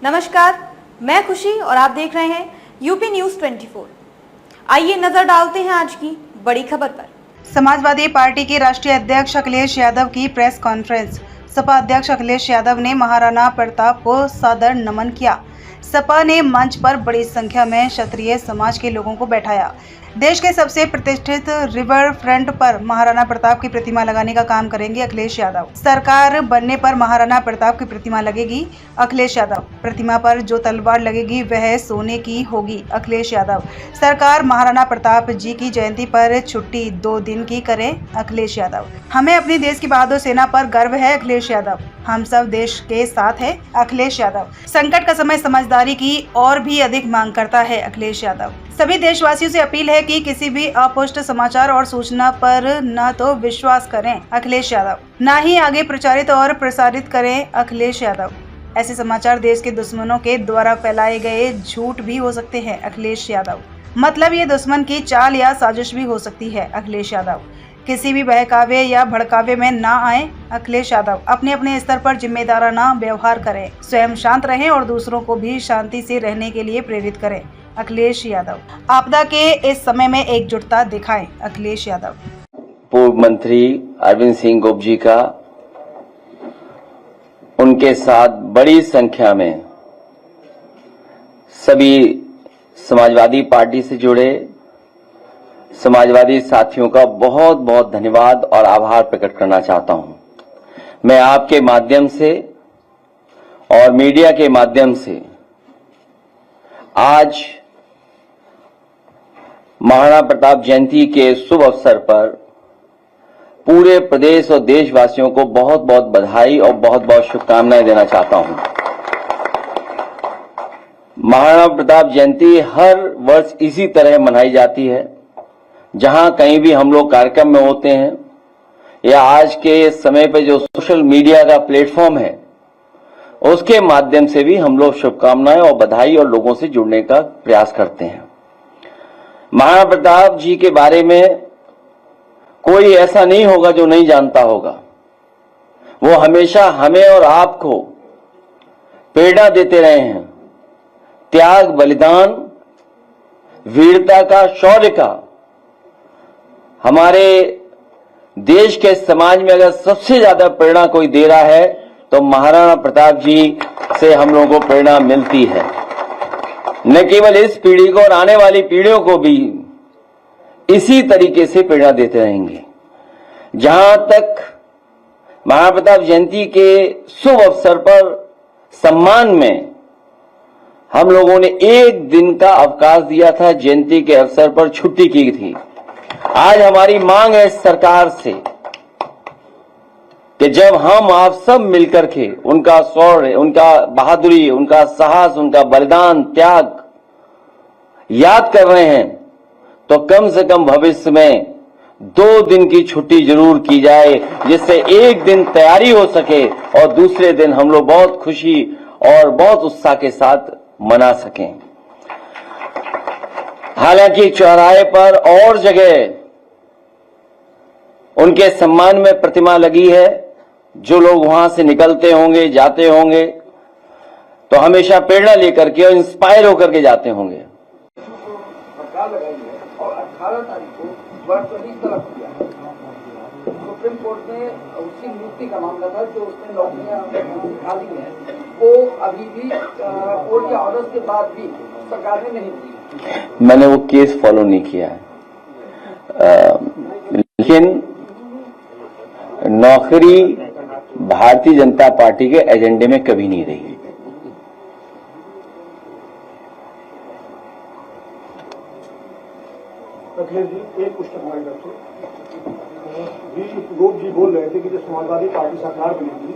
नमस्कार, मैं खुशी और आप देख रहे हैं यूपी न्यूज 24। आइए नजर डालते हैं आज की बड़ी खबर पर। समाजवादी पार्टी के राष्ट्रीय अध्यक्ष अखिलेश यादव की प्रेस कॉन्फ्रेंस। सपा अध्यक्ष अखिलेश यादव ने महाराणा प्रताप को सादर नमन किया। सपा ने मंच पर बड़ी संख्या में क्षत्रिय समाज के लोगों को बैठाया। देश के सबसे प्रतिष्ठित रिवर फ्रंट पर महाराणा प्रताप की प्रतिमा लगाने का काम करेंगे अखिलेश यादव। सरकार बनने पर महाराणा प्रताप की प्रतिमा लगेगी। अखिलेश यादव। प्रतिमा पर जो तलवार लगेगी वह सोने की होगी। अखिलेश यादव। सरकार महाराणा प्रताप जी की जयंती पर छुट्टी 2 दिन की करे। अखिलेश यादव। हमें अपनी देश की बहादुर सेना पर गर्व है। अखिलेश यादव। हम सब देश के साथ है। अखिलेश यादव। संकट का समय समझदारी की और भी अधिक मांग करता है। अखिलेश यादव। सभी देशवासियों से अपील है कि किसी भी अपुष्ट समाचार और सूचना पर न तो विश्वास करें। अखिलेश यादव। न ही आगे प्रचारित और प्रसारित करें। अखिलेश यादव। ऐसे समाचार देश के दुश्मनों के द्वारा फैलाए गए झूठ भी हो सकते हैं। अखिलेश यादव। मतलब ये दुश्मन की चाल या साजिश भी हो सकती है। अखिलेश यादव। किसी भी बहकावे या भड़कावे में ना आए। अखिलेश यादव। अपने अपने स्तर पर जिम्मेदाराना व्यवहार करें, स्वयं शांत रहें और दूसरों को भी शांति से रहने के लिए प्रेरित करें। अखिलेश यादव। आपदा के इस समय में एकजुटता दिखाएं। अखिलेश यादव। पूर्व मंत्री अरविंद सिंह गोप जी का उनके साथ बड़ी संख्या में सभी समाजवादी पार्टी से जुड़े समाजवादी साथियों का बहुत बहुत धन्यवाद और आभार प्रकट करना चाहता हूं। मैं आपके माध्यम से और मीडिया के माध्यम से आज महाराणा प्रताप जयंती के शुभ अवसर पर पूरे प्रदेश और देशवासियों को बहुत बहुत बधाई और बहुत बहुत शुभकामनाएं देना चाहता हूं। महाराणा प्रताप जयंती हर वर्ष इसी तरह मनाई जाती है। जहां कहीं भी हम लोग कार्यक्रम में होते हैं या आज के समय पे जो सोशल मीडिया का प्लेटफॉर्म है उसके माध्यम से भी हम लोग शुभकामनाएं और बधाई और लोगों से जुड़ने का प्रयास करते हैं। महाराणा प्रताप जी के बारे में कोई ऐसा नहीं होगा जो नहीं जानता होगा। वो हमेशा हमें और आपको प्रेरणा देते रहे हैं। त्याग, बलिदान, वीरता का, शौर्य का। हमारे देश के समाज में अगर सबसे ज्यादा प्रेरणा कोई दे रहा है तो महाराणा प्रताप जी से हम लोगों को प्रेरणा मिलती है। न केवल इस पीढ़ी को और आने वाली पीढ़ियों को भी इसी तरीके से प्रेरणा देते रहेंगे। जहां तक महाराणा प्रताप जयंती के शुभ अवसर पर सम्मान में हम लोगों ने 1 दिन का अवकाश दिया था, जयंती के अवसर पर छुट्टी की थी। आज हमारी मांग है सरकार से कि जब हम आप सब मिलकर के उनका शौर्य, उनका बहादुरी, उनका साहस, उनका बलिदान, त्याग याद कर रहे हैं तो कम से कम भविष्य में 2 दिन की छुट्टी जरूर की जाए, जिससे 1 दिन तैयारी हो सके और दूसरे दिन हम लोग बहुत खुशी और बहुत उत्साह के साथ मना सकें। हालांकि चौराहे पर और जगह उनके सम्मान में प्रतिमा लगी है। जो लोग वहां से निकलते होंगे, जाते होंगे तो हमेशा प्रेरणा लेकर के और इंस्पायर होकर के जाते होंगे। और 18 तारीख को वर्तनी तलब किया। सुप्रीम कोर्ट में उसकी नियुक्ति का मामला था जो उसने नौकरियां खाली हैं, वो अभी भी कोर्ट के ऑर्डर के बाद भी सरकार ने नहीं दी। मैंने वो केस फॉलो नहीं किया है, लेकिन नौकरी भारतीय जनता पार्टी के एजेंडे में कभी नहीं रही। अखिलेश जी, एक क्वेश्चन हमारी तरफ से गोप जी बोल रहे थे कि जब समाजवादी पार्टी सरकार बनी थी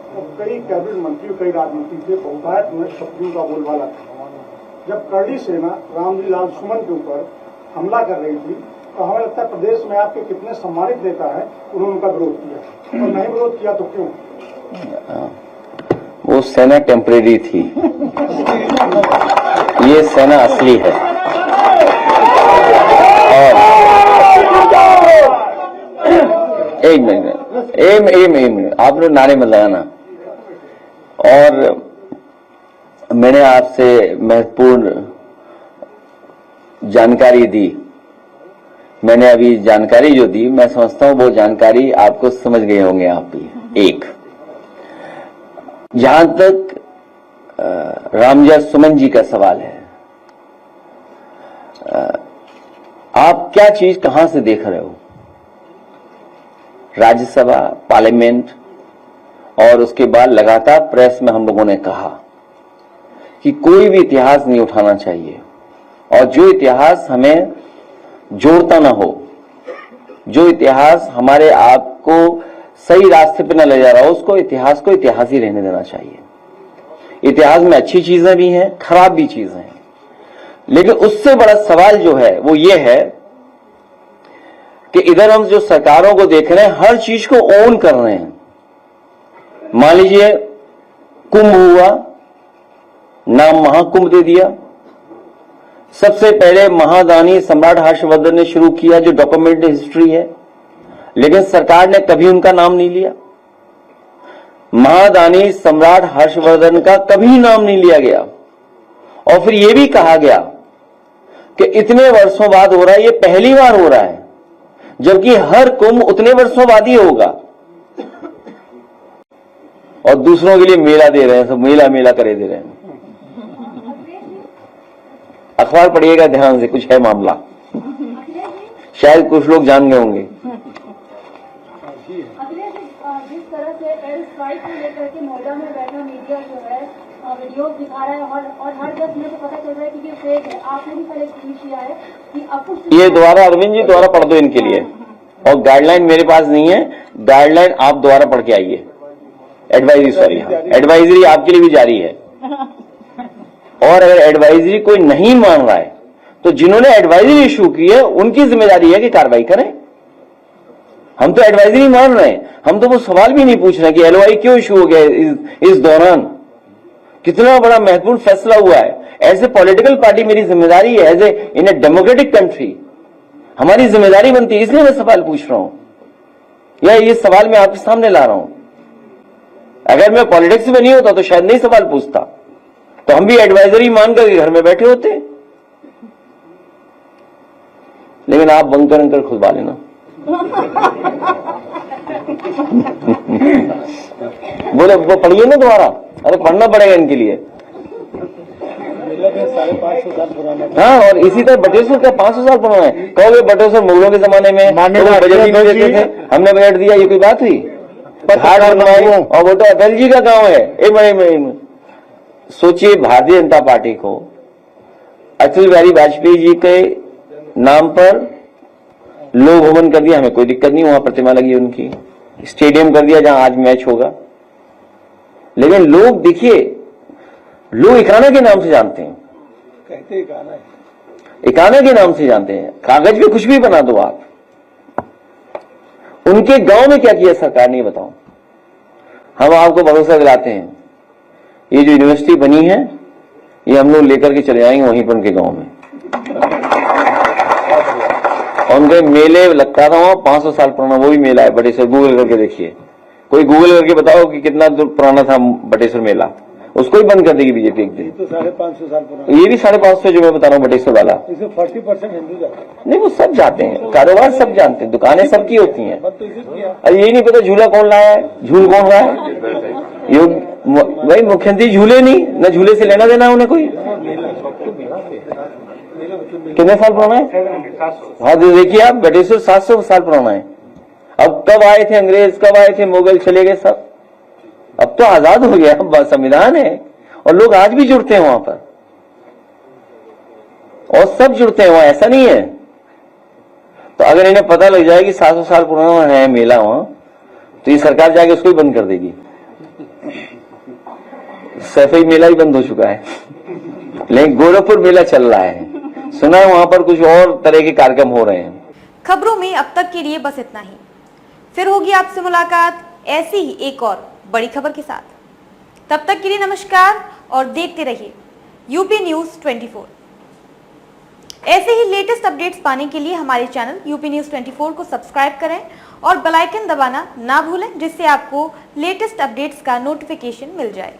तो कई कैबिनेट मंत्री, कई राजमंत्री थे, बहुतायत में शक्तियों का बोलबाला था। जब करड़ी सेना रामजी लाल सुमन के ऊपर हमला कर रही थी तो हमें लगता है प्रदेश में आपके कितने सम्मानित नेता है उन्होंने उनका विरोध किया, और नहीं विरोध किया तो क्यों? वो सेना टेम्परेरी थी, ये सेना असली है। और एक मिनट आप लोग नारे मत लगाना। और मैंने आपसे महत्वपूर्ण जानकारी दी। मैंने अभी जानकारी जो दी, मैं समझता हूं वो जानकारी आपको समझ गए होंगे आप भी। एक, जहां तक रामजय सुमन जी का सवाल है, आप क्या चीज कहां से देख रहे हो? राज्यसभा, पार्लियामेंट और उसके बाद लगातार प्रेस में हम लोगों ने कहा कि कोई भी इतिहास नहीं उठाना चाहिए, और जो इतिहास हमें जोड़ता ना हो, जो इतिहास हमारे आप को सही रास्ते पे न ले जा रहा हो, उसको इतिहास को इतिहास ही रहने देना चाहिए। इतिहास में अच्छी चीजें भी हैं, खराब भी चीजें हैं, लेकिन उससे बड़ा सवाल जो है वो ये है कि इधर हम जो सरकारों को देख रहे हैं, हर चीज को ओन कर रहे हैं। मान लीजिए कुंभ हुआ, नाम महाकुंभ दे दिया। सबसे पहले महादानी सम्राट हर्षवर्धन ने शुरू किया, जो डॉक्यूमेंट हिस्ट्री है, लेकिन सरकार ने कभी उनका नाम नहीं लिया। महादानी सम्राट हर्षवर्धन का कभी नाम नहीं लिया गया, और फिर यह भी कहा गया कि इतने वर्षों बाद हो रहा है, ये पहली बार हो रहा है, जबकि हर कुंभ उतने वर्षों बाद ही होगा। और दूसरों के लिए मेला दे रहे हैं, सब मेला मेला करे दे रहे हैं। अखबार पढ़िएगा ध्यान से, कुछ है मामला, शायद कुछ लोग जान गए होंगे। जिस तरह से एयर स्ट्राइक को लेकर के नोएडा में बैठा मीडिया जो है वीडियो दिखा रहा है, और हर 10 मिनट को पता चल रहा है कि ये फेक है। आपने भी कल एक ट्वीट किया है कि अब कुछ ये दोबारा अरविंद जी दोबारा पढ़ दो इनके लिए, और गाइडलाइन मेरे पास नहीं है, गाइडलाइन आप दोबारा पढ़ के आइए। एडवाइजरी, सॉरी, एडवाइजरी आपके लिए भी जारी है। और अगर एडवाइजरी कोई नहीं मान रहा है, तो जिन्होंने एडवाइजरी इशू की है उनकी जिम्मेदारी है कि कार्रवाई करें। हम तो एडवाइजरी मान रहे हैं, हम तो वो सवाल भी नहीं पूछ रहे कि एलओआई क्यों इशू हो गया इस दौरान, कितना बड़ा महत्वपूर्ण फैसला हुआ है। एज ए पॉलिटिकल पार्टी मेरी जिम्मेदारी है, as a in a democratic country हमारी जिम्मेदारी बनती है, इसलिए मैं सवाल पूछ रहा हूं, या ये सवाल मैं आपके सामने ला रहा हूं। अगर मैं पॉलिटिक्स में नहीं होता तो शायद नहीं सवाल पूछता, तो हम भी एडवाइजरी मान करके घर में बैठे होते। लेकिन आप बंकर अंकर खुदवा लेना। बोले वो पढ़िए ना दोबारा, अरे पढ़ना पड़ेगा इनके लिए। 550 साल पुराना। हाँ, और इसी तरह बटेश्वर का 500 साल पुराना है। कहोगे बटेश्वर मुगलों के जमाने में तो बजट ही नहीं देते थे, हमने बजट दिया, ये कोई बात हुई? घाट बनवाई, और वो तो अटल जी का गांव है। सोचिए, भारतीय जनता पार्टी को अटल बिहारी वाजपेयी जी के नाम पर लोक भवन कर दिया, हमें कोई दिक्कत नहीं, वहां प्रतिमा लगी उनकी, स्टेडियम कर दिया जहां आज मैच होगा। लेकिन लोग देखिए, लोग इकाना के नाम से जानते हैं, कहते इकाना है, इकाना के नाम से जानते हैं। कागज पे कुछ भी बना दो आप। उनके गांव में क्या किया सरकार ने, बताओ। हम आपको भरोसा दिलाते हैं, ये जो यूनिवर्सिटी बनी है ये हम लोग लेकर के चले जाएंगे वहीं पर उनके गांव में। और उनके मेले लगता था वहां, 500 साल पुराना वो भी मेला है बटेश्वर, गूगल करके देखिए। कोई गूगल करके बताओ कि कितना पुराना था बटेश्वर मेला, उसको ही बंद कर देगी बीजेपी एक दिन। तो 550 साल पुराना, ये भी 550 जो मैं बता रहा हूँ बटेश्वर वाला। इसमें 40% हिंदू जाते हैं। नहीं, वो सब जाते हैं, कारोबार सब जानते हैं, दुकानें सबकी होती हैं। बंद तो इसे किया। अरे यही नहीं पता झूला कौन लाया है, झूल कौन रहा है। भाई मुख्यमंत्री झूले नहीं, न झूले से लेना देना उन्हें कोई। कितने साल पुराना है? हाँ, देखिए आप, बटेश्वर 700 साल पुराना है। अब कब आए थे अंग्रेज, कब आए थे मुगल, चले गए सब। अब तो आजाद हो गया, अब संविधान है, और लोग आज भी जुड़ते हैं वहां पर, और सब जुड़ते हैं वहां, ऐसा नहीं है। तो अगर इन्हें पता लग जाए कि 700 साल पुराना है मेला वहां, तो ये सरकार जाके उसको ही बंद कर देगी। सफेद मेला ही बंद हो चुका है, लेकिन गोरखपुर मेला चल रहा है, सुना है वहां पर कुछ और तरह के कार्यक्रम हो रहे हैं। खबरों में अब तक के लिए बस इतना ही। फिर होगी आपसे मुलाकात ऐसी ही एक और बड़ी खबर के साथ। तब तक के लिए नमस्कार, और देखते रहिए यूपी न्यूज 24। ऐसे ही लेटेस्ट अपडेट्स पाने के लिए हमारे चैनल यूपी न्यूज 24 को सब्सक्राइब करें और बेल आइकन दबाना ना भूलें, जिससे आपको लेटेस्ट अपडेट्स का नोटिफिकेशन मिल जाए।